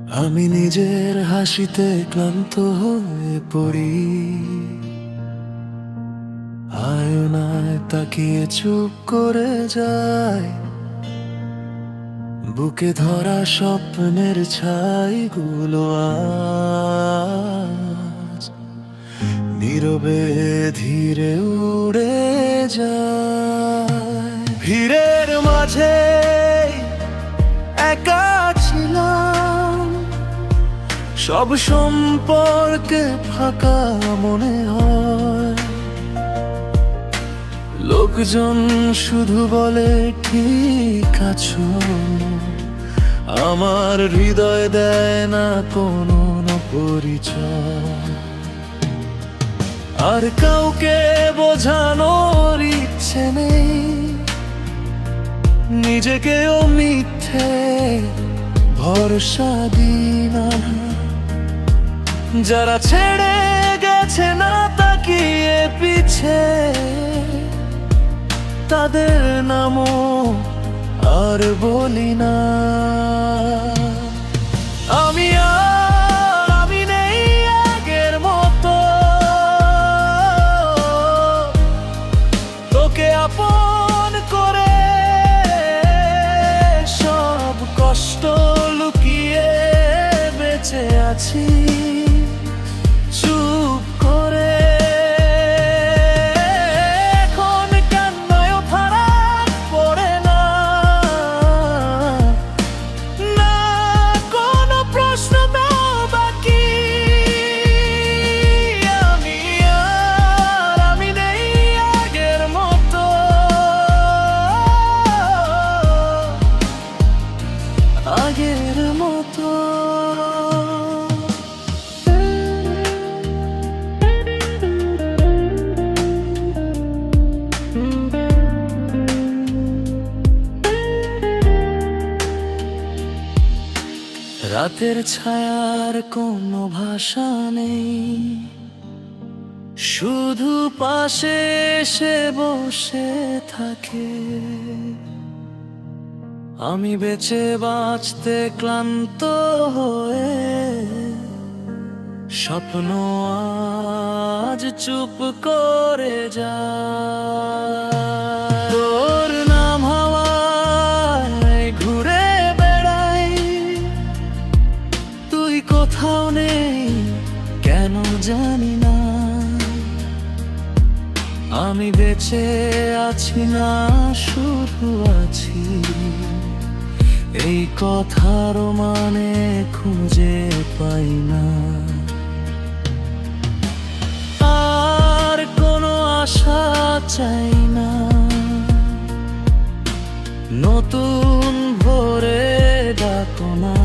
আমি নিজের হাসিতে ক্লান্ত হয়ে পড়ি, আয়নায় তাকিয়ে চুপ করে যায়। বুকে ধরা স্বপ্নের ছাইগুলো আজ নীরবে ধীরে উড়ে যায়। ভিড়ের মাঝে একা ছিলাম, সব সম্পর্কে ফাঁকা মনে হয়। লোকজন শুধু বলে ঠিক আছো, আমার হৃদয় দেয় না কোনো পরিচয়। আর কাউকে বোঝানোর ইচ্ছে নেই, নিজেকেও মিথ্যে ভরসা দিই না। যারা ছেড়ে গেছে না তাকিয়ে পিছে, তাদের নামও আর বলি না। আমি নেই আগের মতো, তোকে আপন করে সব কষ্ট লুকিয়ে বেঁচে আছি চুপ করে। এখন কান্নায় ফারাক পড়ে না, না কোনো প্রশ্ন দাও বাকি। আমি নেই আগের মতো, আগের মতো। রাতের ছায়ার কোনো ভাষা নেই, শুধু পাশে এসে বসে থাকে। আমি বেঁচে বাঁচতে ক্লান্ত হয়ে, স্বপ্ন আজ চুপ করে যায়। তোর নাম হাওয়ায় ঘুরে বেড়াই, তুই কোথাও নেই কেন জানি না। আমি বেঁচে আছি না শুধু আছি, এই কথার মানে খুঁজে পাই না। আর কোনো আশা চাই না, নতুন ভোরে ডাকো না।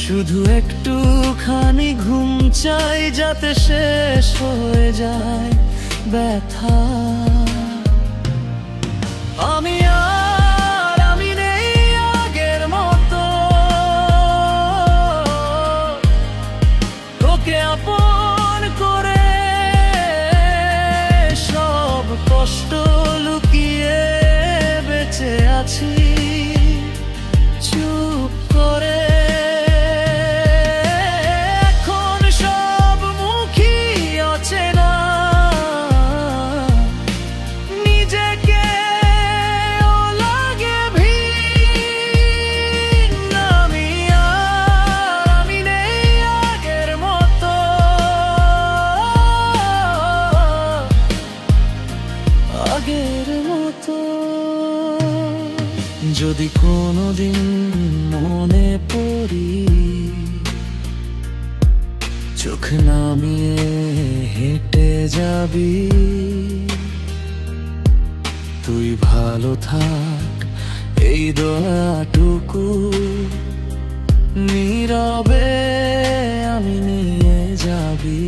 শুধু একটুখানি ঘুম চাই, যাতে শেষ হয়ে যায় ব্যথা। আমি নেই আগের মতো, তোকে আপন করে সব কষ্ট লুকিয়ে বেঁচে আছি চুপ করে। এখন সব মুখই অচেনা, নিজেকে লাগে ভিন্ন। আমি নেই আগের মতো, আগের মতো। যদি কোনোদিন মনে পড়ি, চোখ নামিয়ে হেঁটে যাবি। তুই ভালো থাক, এই দয়াটুকু নীরবে আমি নিয়ে যাবি।